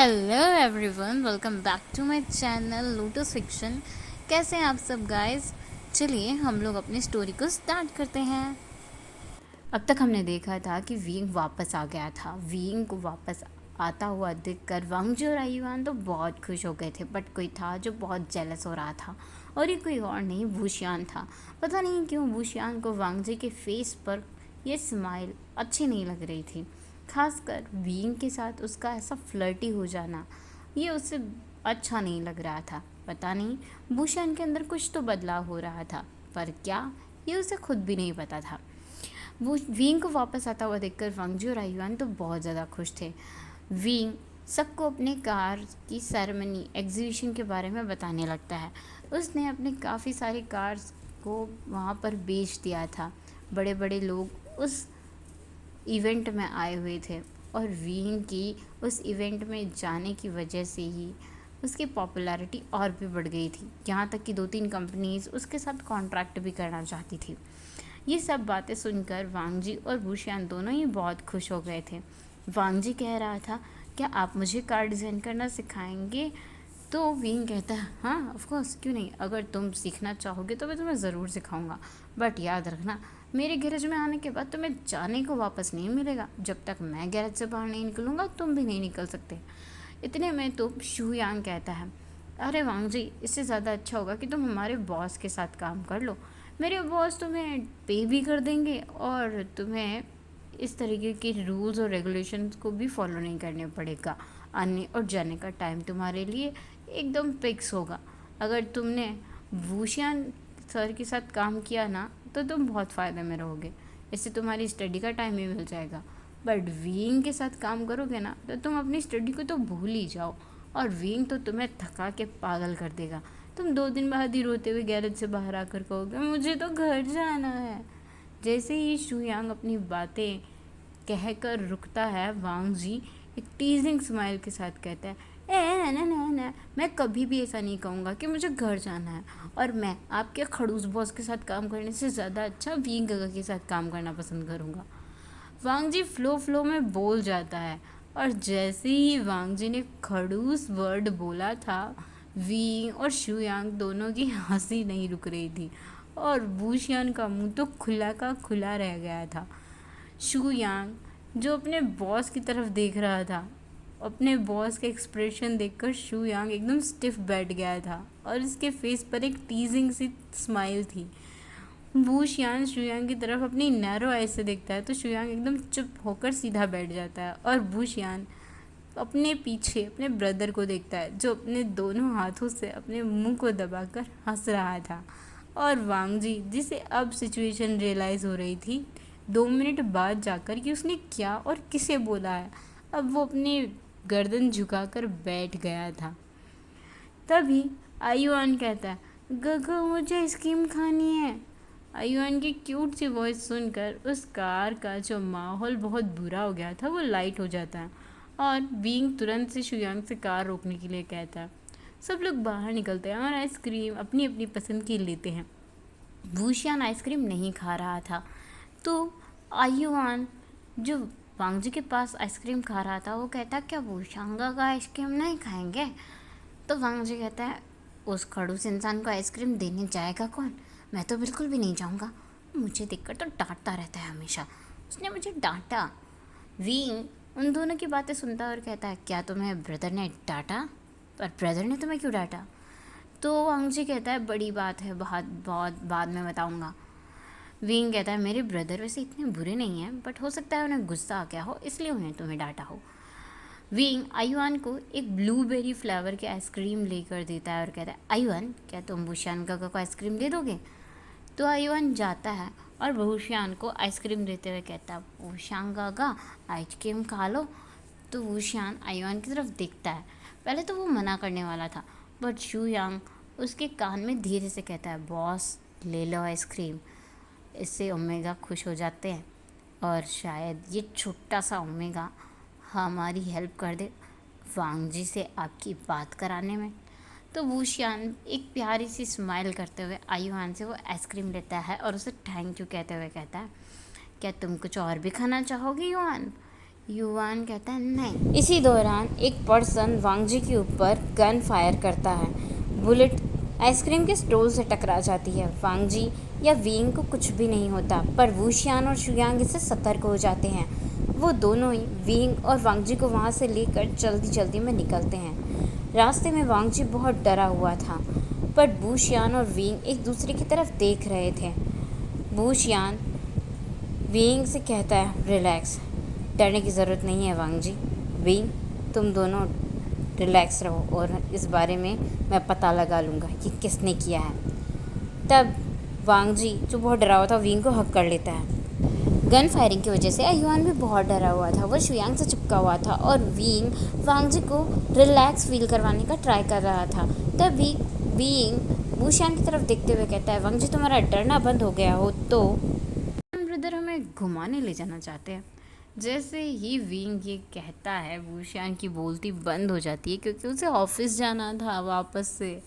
Hello everyone, welcome back to my channel Lotus Fiction. कैसे हैं आप सब गाइस? चलिए हम लोग अपनी स्टोरी को स्टार्ट करते हैं। अब तक हमने देखा था कि विंग वापस आ गया था। विंग को वापस आता हुआ देखकर वांगजी और आयुआन तो बहुत खुश हो गए थे, बट कोई था जो बहुत जेलस हो रहा था, और ये कोई और नहीं, वुशियान था। पता नहीं क्यों वुशियान को वांगजी के फेस पर ये स्माइल अच्छी नहीं लग रही थी। खासकर विंग के साथ उसका ऐसा फ्लर्टी हो जाना, ये उसे अच्छा नहीं लग रहा था। पता नहीं भूषण के अंदर कुछ तो बदलाव हो रहा था, पर क्या, ये उसे खुद भी नहीं पता था। वो विंग को वापस आता हुआ देखकर वांगजी और आयुआन तो बहुत ज़्यादा खुश थे। विंग सबको अपने कार की सेरेमनी एग्जीबिशन के बारे में बताने लगता है। उसने अपने काफ़ी सारे कार्स को वहाँ पर बेच दिया था। बड़े बड़े लोग उस इवेंट में आए हुए थे, और विंग की उस इवेंट में जाने की वजह से ही उसकी पॉपुलैरिटी और भी बढ़ गई थी। यहाँ तक कि 2-3 कंपनीज उसके साथ कॉन्ट्रैक्ट भी करना चाहती थी। ये सब बातें सुनकर वांगजी और भूशियान दोनों ही बहुत खुश हो गए थे। वांगजी कह रहा था, क्या आप मुझे कार डिज़ाइन करना सिखाएंगे? तो विंग कहता है, हाँ ऑफ कोर्स, क्यों नहीं। अगर तुम सीखना चाहोगे तो मैं तुम्हें ज़रूर सिखाऊंगा, बट याद रखना मेरे गैरेज में आने के बाद तुम्हें जाने को वापस नहीं मिलेगा। जब तक मैं गैरेज से बाहर नहीं निकलूँगा तुम भी नहीं निकल सकते। इतने में तो शू यांग कहता है, अरे वांगजी, इससे ज़्यादा अच्छा होगा कि तुम हमारे बॉस के साथ काम कर लो। मेरे बॉस तुम्हें पे भी कर देंगे, और तुम्हें इस तरीके के रूल्स और रेगुलेशंस को भी फॉलो नहीं करने पड़ेगा। आने और जाने का टाइम तुम्हारे लिए एकदम फिक्स होगा। अगर तुमने वूशियान सर के साथ काम किया ना, तो तुम बहुत फ़ायदे में रहोगे। इससे तुम्हारी स्टडी का टाइम भी मिल जाएगा। बट विंग के साथ काम करोगे ना, तो तुम अपनी स्टडी को तो भूल ही जाओ, और विंग तो तुम्हें थका के पागल कर देगा। तुम 2 दिन बाद ही रोते हुए गैरेज से बाहर आकर कहोगे, मुझे तो घर जाना है। जैसे ही शुयांग अपनी बातें कहकर रुकता है, वांग जी एक टीजिंग स्माइल के साथ कहता है, ए ना ना ना, मैं कभी भी ऐसा नहीं कहूँगा कि मुझे घर जाना है, और मैं आपके खड़ूस बॉस के साथ काम करने से ज़्यादा अच्छा विंग गगा के साथ काम करना पसंद करूँगा। वांग जी फ्लो फ्लो में बोल जाता है, और जैसे ही वांग जी ने खड़ूस वर्ड बोला था, विंग और शुयांग दोनों की हंसी नहीं रुक रही थी, और वूशियान का मुंह तो खुला का खुला रह गया था। शू यांग जो अपने बॉस की तरफ देख रहा था, अपने बॉस के एक्सप्रेशन देखकर शू यांग एकदम स्टिफ बैठ गया था, और इसके फेस पर एक टीजिंग सी स्माइल थी। वूशियान शुयांग की तरफ अपनी नैरो आई से देखता है, तो शुयांग एकदम चुप होकर सीधा बैठ जाता है, और वूशियान अपने पीछे अपने ब्रदर को देखता है, जो अपने दोनों हाथों से अपने मुंह को दबाकर हंस रहा था। और वांग जी, जिसे अब सिचुएशन रियलाइज़ हो रही थी 2 मिनट बाद जाकर कि उसने क्या और किसे बोला है, अब वो अपनी गर्दन झुकाकर बैठ गया था। तभी आयुआन कहता है, गगो मुझे आइसक्रीम खानी है। आयुआन की क्यूट सी वॉइस सुनकर उस कार का जो माहौल बहुत बुरा हो गया था वो लाइट हो जाता है, और बीइंग तुरंत से शुयांग से कार रोकने के लिए कहता है। सब लोग बाहर निकलते हैं और आइसक्रीम अपनी अपनी पसंद की लेते हैं। भूशियान आइसक्रीम नहीं खा रहा था, तो आयुआन जो वांगजी के पास आइसक्रीम खा रहा था वो कहता, क्या भूशांगा का आइसक्रीम नहीं खाएंगे? तो वांगजी कहता है, उस खड़ूस इंसान को आइसक्रीम देने जाएगा कौन? मैं तो बिल्कुल भी नहीं जाऊँगा। मुझे देखकर तो डांटता रहता है हमेशा, उसने मुझे डांटा। विंग उन दोनों की बातें सुनता है और कहता है, क्या तुम्हें ब्रदर ने डांटा? पर ब्रदर ने तुम्हें क्यों डांटा? तो वांगजी कहता है, बड़ी बात है, बहुत बहुत बाद में बताऊँगा। विंग कहता है, मेरे ब्रदर वैसे इतने बुरे नहीं हैं, बट हो सकता है उन्हें गुस्सा आ गया हो, इसलिए उन्हें तुम्हें डांटा हो। विंग आयुआन को एक ब्लूबेरी फ्लेवर की आइसक्रीम लेकर देता है और कहता है, आयुआन, क्या तुम भूशियान गागा को आइसक्रीम दे दोगे? तो आयुआन जाता है और भूशियान को आइसक्रीम देते हुए कहता है, भूशियान गागा आइसक्रीम खा लो। तो वूशियान आयुआन की तरफ देखता है। पहले तो वो मना करने वाला था, बट शू यांग उसके कान में धीरे से कहता है, बॉस ले लो आइसक्रीम। इससे ओमेगा खुश हो जाते हैं, और शायद ये छोटा सा ओमेगा हमारी हेल्प कर दे वांग जी से आपकी बात कराने में। तो वूशियान एक प्यारी सी स्माइल करते हुए आयुआन से वो आइसक्रीम लेता है और उसे थैंक यू कहते हुए कहता है, क्या तुम कुछ और भी खाना चाहोगे युआन? युवान कहता है नहीं। इसी दौरान एक पर्सन वांग जी के ऊपर गन फायर करता है। बुलेट आइसक्रीम के स्टोर से टकरा जाती है। वांग जी या विंग को कुछ भी नहीं होता, पर वूशियान और शुयांग इससे सतर्क हो जाते हैं। वो दोनों ही विंग और वांग जी को वहाँ से लेकर जल्दी जल्दी में निकलते हैं। रास्ते में वांग जी बहुत डरा हुआ था, पर वूशियान और विंग एक दूसरे की तरफ देख रहे थे। वूशियान विंग से कहता है रिलैक्स, डरने की ज़रूरत नहीं है वांग जी। विंग तुम दोनों रिलैक्स रहो और इस बारे में मैं पता लगा लूँगा कि किसने किया है। तब वांग जी जो बहुत डरा हुआ था विंग को हक कर लेता है। गन फायरिंग की वजह से अयुआन भी बहुत डरा हुआ था। वो शुयांग से चिपका हुआ था और विंग वांग जी को रिलैक्स फील करवाने का ट्राई कर रहा था। तभी विंग वूशियान की तरफ देखते हुए कहता है वांग जी तुम्हारा डरना बंद हो गया हो तो ब्रदर हमें घुमाने ले जाना चाहते हैं। जैसे ही विंग ये कहता है वूशियान की बोलती बंद हो जाती है, क्योंकि उसे ऑफिस जाना था वापस से।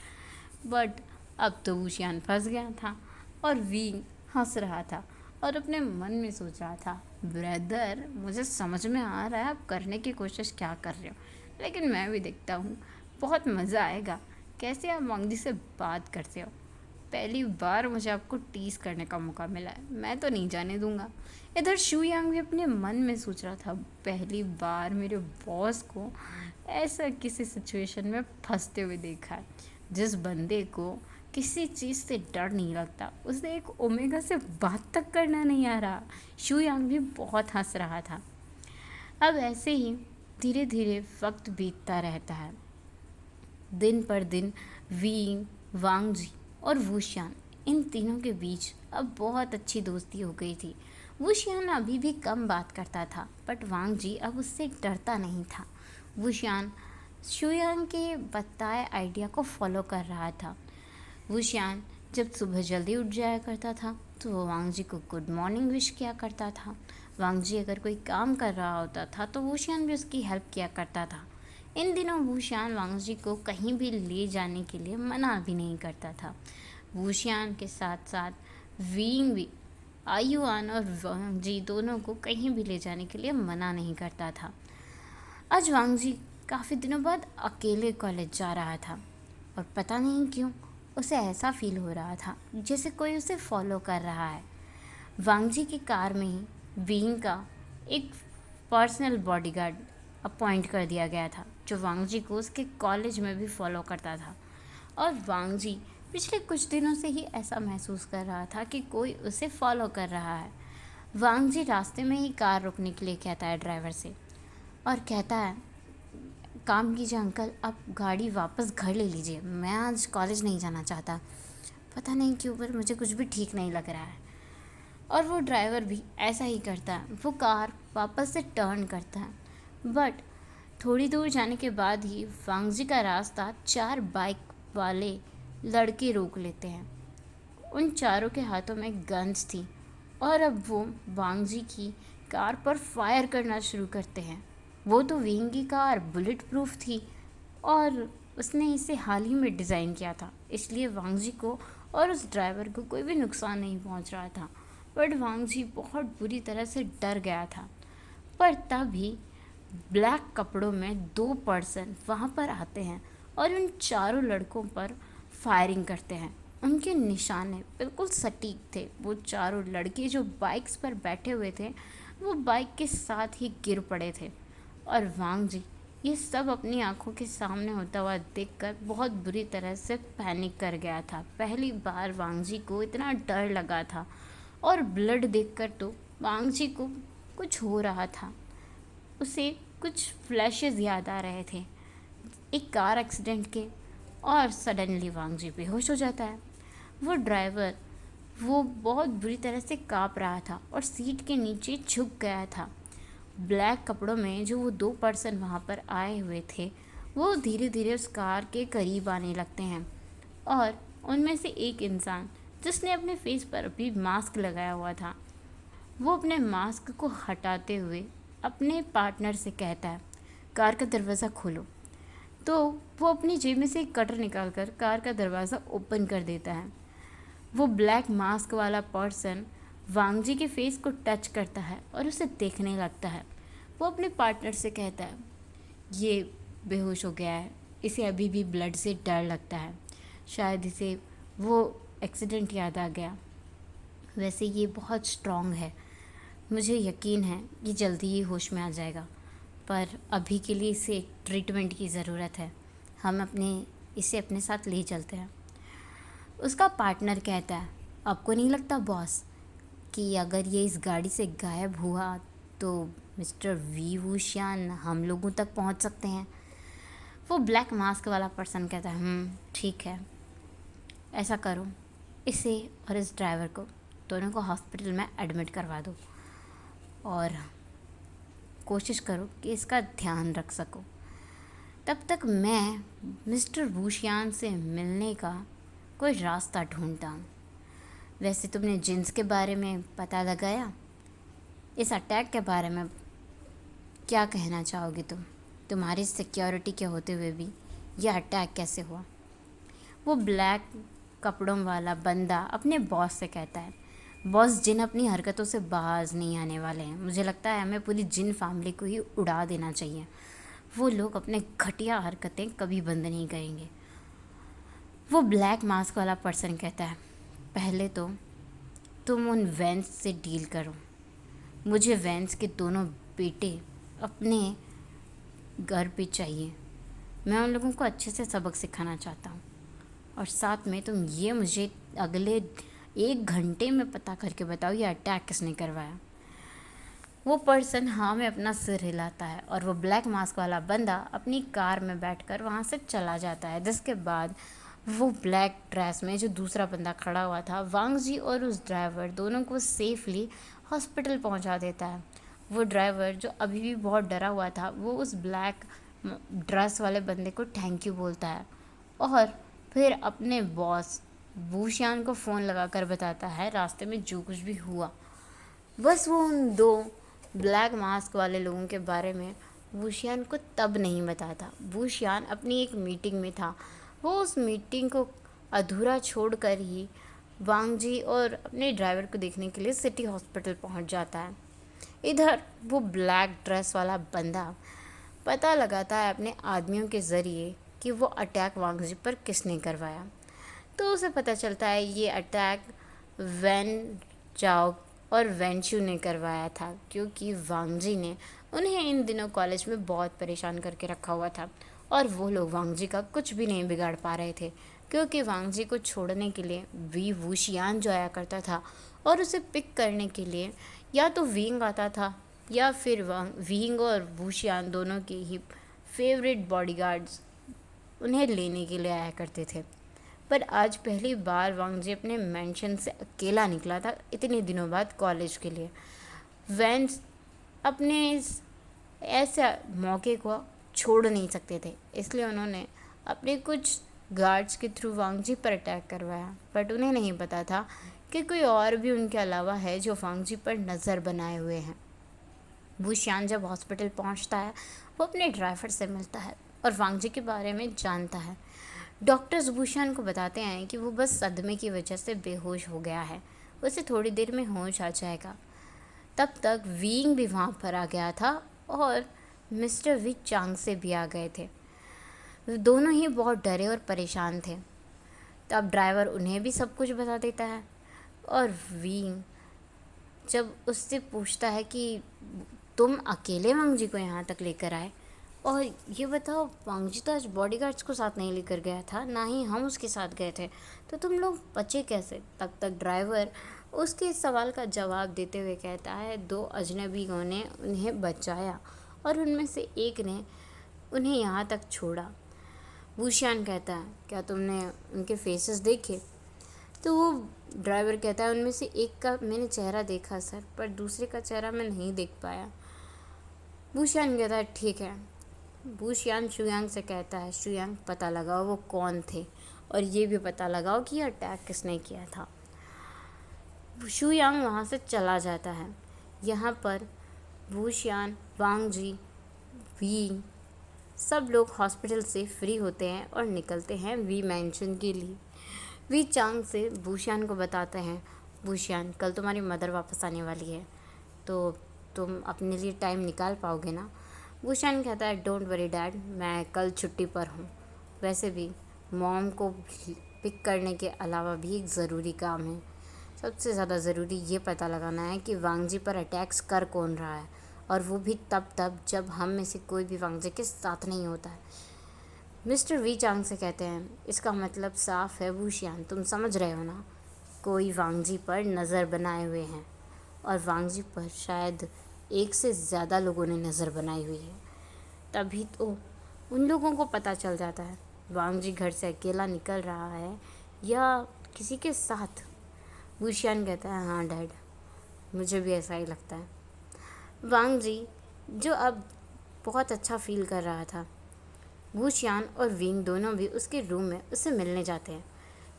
बट अब तो वूशियान फंस गया था और विंग हंस रहा था और अपने मन में सोच रहा था ब्रदर मुझे समझ में आ रहा है आप करने की कोशिश क्या कर रहे हो, लेकिन मैं भी देखता हूँ बहुत मज़ा आएगा कैसे आप वांग जी से बात करते हो। पहली बार मुझे आपको टीज करने का मौका मिला है, मैं तो नहीं जाने दूंगा। इधर शुयांग भी अपने मन में सोच रहा था पहली बार मेरे बॉस को ऐसा किसी सिचुएशन में फंसते हुए देखा है। जिस बंदे को किसी चीज़ से डर नहीं लगता उसे एक ओमेगा से बात तक करना नहीं आ रहा। शुयांग भी बहुत हंस रहा था। अब ऐसे ही धीरे धीरे वक्त बीतता रहता है। दिन पर दिन विंग, वांग जी और वूशियान इन तीनों के बीच अब बहुत अच्छी दोस्ती हो गई थी। वूशियान अभी भी कम बात करता था, बट वांग जी अब उससे डरता नहीं था। वूशियान शुयांग के बताए आइडिया को फॉलो कर रहा था। वूशियान जब सुबह जल्दी उठ जाया करता था तो वो वांग जी को गुड मॉर्निंग विश किया करता था। वांग जी अगर कोई काम कर रहा होता था तो वूशियान भी उसकी हेल्प किया करता था। इन दिनों वूशियान वांग जी को कहीं भी ले जाने के लिए मना भी नहीं करता था। वूशियान के साथ साथ विंग भी आयुआन और वांग जी दोनों को कहीं भी ले जाने के लिए मना नहीं करता था। आज वांग जी काफ़ी दिनों बाद अकेले कॉलेज जा रहा था और पता नहीं क्यों उसे ऐसा फील हो रहा था जैसे कोई उसे फॉलो कर रहा है। वांग जी की कार में ही विंग का एक पर्सनल बॉडीगार्ड अपॉइंट कर दिया गया था जो वांग जी को उसके कॉलेज में भी फॉलो करता था। और वांग जी पिछले कुछ दिनों से ही ऐसा महसूस कर रहा था कि कोई उसे फॉलो कर रहा है। वांग जी रास्ते में ही कार रोकने के लिए कहता है ड्राइवर से और कहता है काम कीजिए अंकल, आप गाड़ी वापस घर ले लीजिए, मैं आज कॉलेज नहीं जाना चाहता। पता नहीं क्यों पर मुझे कुछ भी ठीक नहीं लग रहा है। और वो ड्राइवर भी ऐसा ही करता है, वो कार वापस से टर्न करता है। बट थोड़ी दूर जाने के बाद ही वांग जी का रास्ता 4 बाइक वाले लड़के रोक लेते हैं। उन चारों के हाथों में गन्स थी और अब वो वांग जी की कार पर फायर करना शुरू करते हैं। वो तो विंग की कार बुलेट प्रूफ थी और उसने इसे हाल ही में डिज़ाइन किया था, इसलिए वांग जी को और उस ड्राइवर को कोई भी नुकसान नहीं पहुंच रहा था। बट वांग जी बहुत बुरी तरह से डर गया था। पर तभी ब्लैक कपड़ों में 2 पर्सन वहाँ पर आते हैं और उन चारों लड़कों पर फायरिंग करते हैं। उनके निशाने बिल्कुल सटीक थे। वो चारों लड़के जो बाइक्स पर बैठे हुए थे वो बाइक के साथ ही गिर पड़े थे। और वांग जी ये सब अपनी आंखों के सामने होता हुआ देखकर बहुत बुरी तरह से पैनिक कर गया था। पहली बार वांग जी को इतना डर लगा था और ब्लड देखकर तो वांग जी को कुछ हो रहा था। उसे कुछ फ्लैशेस याद आ रहे थे एक कार एक्सीडेंट के, और सडनली वांग जी बेहोश हो जाता है। वो ड्राइवर वो बहुत बुरी तरह से काँप रहा था और सीट के नीचे झुक गया था। ब्लैक कपड़ों में जो वो 2 पर्सन वहाँ पर आए हुए थे वो धीरे धीरे उस कार के करीब आने लगते हैं और उनमें से एक इंसान जिसने अपने फेस पर अभी मास्क लगाया हुआ था वो अपने मास्क को हटाते हुए अपने पार्टनर से कहता है कार का दरवाज़ा खोलो। तो वो अपनी जेब में से एक कटर निकालकर कार का दरवाज़ा ओपन कर देता है। वो ब्लैक मास्क वाला पर्सन वांग जी के फेस को टच करता है और उसे देखने लगता है। वो अपने पार्टनर से कहता है ये बेहोश हो गया है, इसे अभी भी ब्लड से डर लगता है, शायद इसे वो एक्सीडेंट याद आ गया। वैसे ये बहुत स्ट्रॉन्ग है, मुझे यकीन है ये जल्दी ही होश में आ जाएगा, पर अभी के लिए इसे ट्रीटमेंट की ज़रूरत है, हम इसे अपने साथ ले चलते हैं। उसका पार्टनर कहता है आपको नहीं लगता बॉस कि अगर ये इस गाड़ी से गायब हुआ तो मिस्टर वी वूशियान हम लोगों तक पहुंच सकते हैं। वो ब्लैक मास्क वाला पर्सन कहता है ठीक है, ऐसा करो, इसे और इस ड्राइवर को दोनों को हॉस्पिटल में एडमिट करवा दो और कोशिश करो कि इसका ध्यान रख सको। तब तक मैं मिस्टर वूशियान से मिलने का कोई रास्ता ढूंढता हूँ। वैसे तुमने जिन्स के बारे में पता लगाया? इस अटैक के बारे में क्या कहना चाहोगे तुम्हारी सिक्योरिटी के होते हुए भी यह अटैक कैसे हुआ? वो ब्लैक कपड़ों वाला बंदा अपने बॉस से कहता है बॉस, जिन अपनी हरकतों से बाज नहीं आने वाले हैं, मुझे लगता है हमें पूरी जिन फैमिली को ही उड़ा देना चाहिए। वो लोग अपने घटिया हरकतें कभी बंद नहीं करेंगे। वो ब्लैक मास्क वाला पर्सन कहता है पहले तो तुम उन वेंस से डील करो, मुझे वेंस के दोनों बेटे अपने घर पे चाहिए, मैं उन लोगों को अच्छे से सबक सिखाना चाहता हूँ और साथ में तुम ये मुझे अगले 1 घंटे में पता करके बताओ ये अटैक किसने करवाया। वो पर्सन हाँ में अपना सिर हिलाता है और वो ब्लैक मास्क वाला बंदा अपनी कार में बैठकर वहाँ से चला जाता है। जिसके बाद वो ब्लैक ड्रेस में जो दूसरा बंदा खड़ा हुआ था, वांग जी और उस ड्राइवर दोनों को सेफली हॉस्पिटल पहुँचा देता है। वो ड्राइवर जो अभी भी बहुत डरा हुआ था, वो उस ब्लैक ड्रेस वाले बंदे को थैंक यू बोलता है और फिर अपने बॉस वूशियान को फ़ोन लगाकर बताता है रास्ते में जो कुछ भी हुआ। बस वो उन 2 ब्लैक मास्क वाले लोगों के बारे में वूशियान को तब नहीं बताता। वूशियान अपनी एक मीटिंग में था, वो उस मीटिंग को अधूरा छोड़कर ही वांग जी और अपने ड्राइवर को देखने के लिए सिटी हॉस्पिटल पहुंच जाता है। इधर वो ब्लैक ड्रेस वाला बंदा पता लगाता है अपने आदमियों के ज़रिए कि वो अटैक वांग जी पर किसने करवाया। तो उसे पता चलता है ये अटैक वैन चाओ और वेंशु ने करवाया था, क्योंकि वांग जी ने उन्हें इन दिनों कॉलेज में बहुत परेशान करके रखा हुआ था और वो लोग वांग जी का कुछ भी नहीं बिगाड़ पा रहे थे, क्योंकि वांग जी को छोड़ने के लिए वी वूशियान जो आया करता था और उसे पिक करने के लिए या तो विंग आता था या फिर विंग और वूशियान दोनों के ही फेवरेट बॉडीगार्ड्स उन्हें लेने के लिए आया करते थे। पर आज पहली बार वांग जी अपने मेंशन से अकेला निकला था इतने दिनों बाद कॉलेज के लिए। वेंस अपने इस ऐसे मौके को छोड़ नहीं सकते थे, इसलिए उन्होंने अपने कुछ गार्ड्स के थ्रू वांग जी पर अटैक करवाया। बट उन्हें नहीं पता था कि कोई और भी उनके अलावा है जो वांग जी पर नज़र बनाए हुए हैं। वूशियान जब हॉस्पिटल पहुंचता है, वो अपने ड्राइवर से मिलता है और वांग जी के बारे में जानता है। डॉक्टर्स वूशियान को बताते हैं कि वो बस सदमे की वजह से बेहोश हो गया है, उसे थोड़ी देर में होश आ जाएगा। तब तक वीइंग भी वहाँ पर आ गया था और मिस्टर वी चांग से भी आ गए थे। दोनों ही बहुत डरे और परेशान थे। तब ड्राइवर उन्हें भी सब कुछ बता देता है और वीइंग जब उससे पूछता है कि तुम अकेले वांग जी को यहाँ तक लेकर आए, और ये बताओ वांग जी तो आज बॉडीगार्ड्स को साथ नहीं लेकर गया था, ना ही हम उसके साथ गए थे, तो तुम लोग बचे कैसे? तब तक ड्राइवर उसके इस सवाल का जवाब देते हुए कहता है 2 अजनबियों ने उन्हें बचाया और उनमें से एक ने उन्हें यहाँ तक छोड़ा। वूशियान कहता है क्या तुमने उनके फेसेस देखे? तो वो ड्राइवर कहता है उनमें से एक का मैंने चेहरा देखा सर, पर दूसरे का चेहरा मैं नहीं देख पाया। वूशियान कहता है ठीक है। वूशियान शुयांग से कहता है शुयांग पता लगाओ वो कौन थे और ये भी पता लगाओ कि यह अटैक किसने किया था। शुयांग वहाँ से चला जाता है। यहाँ पर वूशियान, वांग जी, वी सब लोग हॉस्पिटल से फ्री होते हैं और निकलते हैं वी मैंशन के लिए। वी चांग से वूशियान को बताते हैं वूशियान कल तुम्हारी मदर वापस आने वाली है, तो तुम अपने लिए टाइम निकाल पाओगे ना? वूशियान कहता है, डोंट वरी डैड, मैं कल छुट्टी पर हूँ। वैसे भी मॉम को पिक करने के अलावा भी एक ज़रूरी काम है। सबसे ज़्यादा ज़रूरी ये पता लगाना है कि वांगजी पर अटैक्स कर कौन रहा है, और वो भी तब जब हम में से कोई भी वांगजी के साथ नहीं होता है। मिस्टर वी चांग से कहते हैं, इसका मतलब साफ है वूशियान, तुम समझ रहे हो ना? कोई वांगजी पर नज़र बनाए हुए हैं, और वांगजी पर शायद एक से ज़्यादा लोगों ने नज़र बनाई हुई है। तभी तो उन लोगों को पता चल जाता है वांगजी घर से अकेला निकल रहा है या किसी के साथ। वूशियान कहता है, हाँ डैड, मुझे भी ऐसा ही लगता है। वांगजी जो अब बहुत अच्छा फील कर रहा था, वूशियान और विंग दोनों भी उसके रूम में उससे मिलने जाते हैं।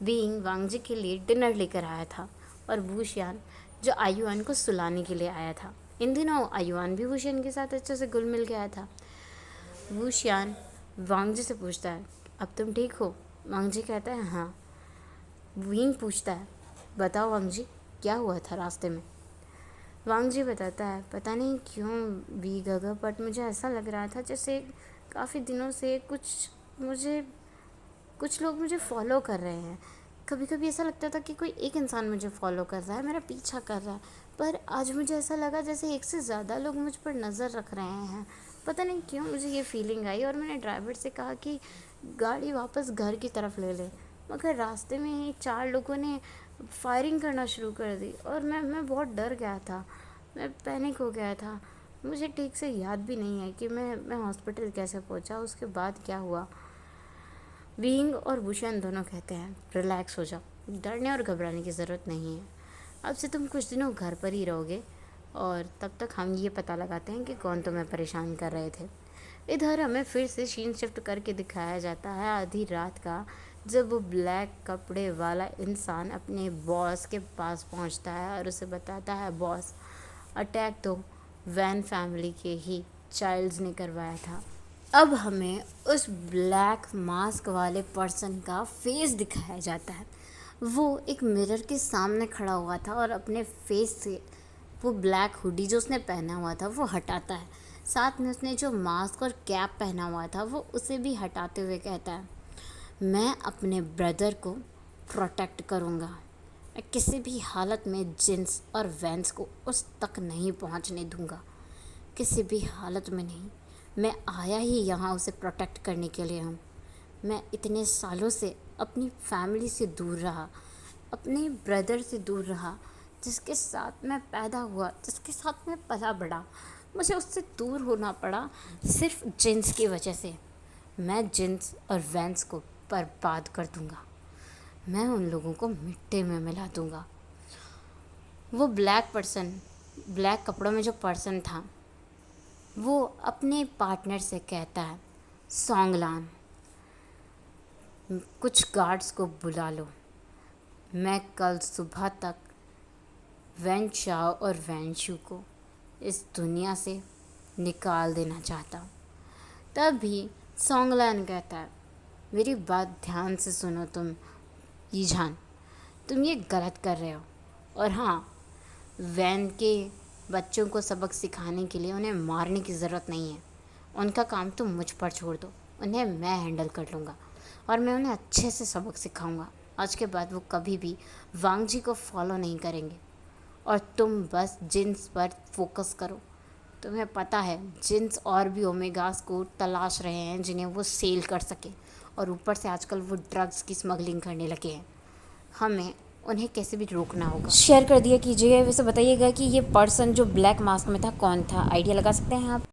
विंग वांगजी के लिए डिनर लेकर आया था, और वूशियान जो आयुआन को सुलाने के लिए आया था। इन दिनों आयुआन भी वूशियान के साथ अच्छे से घुल मिल गया था। वूशियान वांगजी से पूछता है, अब तुम ठीक हो? वांगजी कहता है, हाँ। विंग पूछता है, बताओ वांगजी, क्या हुआ था रास्ते में? वांगजी बताता है, पता नहीं क्यों वी गगा, बट मुझे ऐसा लग रहा था जैसे काफ़ी दिनों से कुछ लोग मुझे फॉलो कर रहे हैं। कभी कभी ऐसा लगता था कि कोई एक इंसान मुझे फॉलो कर रहा है, मेरा पीछा कर रहा है, पर आज मुझे ऐसा लगा जैसे एक से ज़्यादा लोग मुझ पर नज़र रख रहे हैं। पता नहीं क्यों मुझे ये फीलिंग आई, और मैंने ड्राइवर से कहा कि गाड़ी वापस घर की तरफ ले ले, मगर रास्ते में ही 4 लोगों ने फायरिंग करना शुरू कर दी, और मैं बहुत डर गया था, मैं पैनिक हो गया था। मुझे ठीक से याद भी नहीं है कि मैं हॉस्पिटल कैसे पहुंचा, उसके बाद क्या हुआ। विंग और वूशियान दोनों कहते हैं, रिलैक्स हो जाओ, डरने और घबराने की ज़रूरत नहीं है। अब से तुम कुछ दिनों घर पर ही रहोगे, और तब तक हम ये पता लगाते हैं कि कौन तुम्हें परेशान कर रहे थे। इधर हमें फिर से सीन शिफ्ट करके दिखाया जाता है आधी रात का, जब वो ब्लैक कपड़े वाला इंसान अपने बॉस के पास पहुंचता है और उसे बताता है, बॉस, अटैक तो वैन फैमिली के ही चाइल्ड्स ने करवाया था। अब हमें उस ब्लैक मास्क वाले पर्सन का फेस दिखाया जाता है। वो एक मिरर के सामने खड़ा हुआ था, और अपने फेस से वो ब्लैक हुडी जो उसने पहना हुआ था वो हटाता है। साथ में उसने जो मास्क और कैप पहना हुआ था वो उसे भी हटाते हुए कहता है, मैं अपने ब्रदर को प्रोटेक्ट करूँगा। मैं किसी भी हालत में जिन्स और वैंस को उस तक नहीं पहुँचने दूँगा, किसी भी हालत में नहीं। मैं आया ही यहाँ उसे प्रोटेक्ट करने के लिए हूँ। मैं इतने सालों से अपनी फैमिली से दूर रहा, अपने ब्रदर से दूर रहा, जिसके साथ मैं पैदा हुआ, जिसके साथ मैं पला बढ़ा। मुझे उससे दूर होना पड़ा सिर्फ जिन्स की वजह से। मैं जिन्स और वैंस को बर्बाद कर दूँगा, मैं उन लोगों को मिट्टी में मिला दूँगा। वो ब्लैक कपड़ों में जो पर्सन था, वो अपने पार्टनर से कहता है, सोंगलान, कुछ गार्ड्स को बुला लो, मैं कल सुबह तक वैन चाओ और वैन शू को इस दुनिया से निकाल देना चाहता हूँ। तभी सोंगलान कहता है, मेरी बात ध्यान से सुनो तुम यीझान, तुम ये गलत कर रहे हो। और हाँ, वैन के बच्चों को सबक सिखाने के लिए उन्हें मारने की ज़रूरत नहीं है। उनका काम तुम मुझ पर छोड़ दो, उन्हें मैं हैंडल कर लूँगा, और मैं उन्हें अच्छे से सबक सिखाऊंगा। आज के बाद वो कभी भी वांगजी को फॉलो नहीं करेंगे, और तुम बस जिन्स पर फोकस करो। तुम्हें पता है जिन्स और भी ओमेगास को तलाश रहे हैं जिन्हें वो सेल कर सके, और ऊपर से आजकल वो ड्रग्स की स्मगलिंग करने लगे हैं। हमें उन्हें कैसे भी रोकना होगा। शेयर कर दिया कीजिएगा, वैसे बताइएगा कि ये पर्सन जो ब्लैक मास्क में था कौन था, आइडिया लगा सकते हैं आप।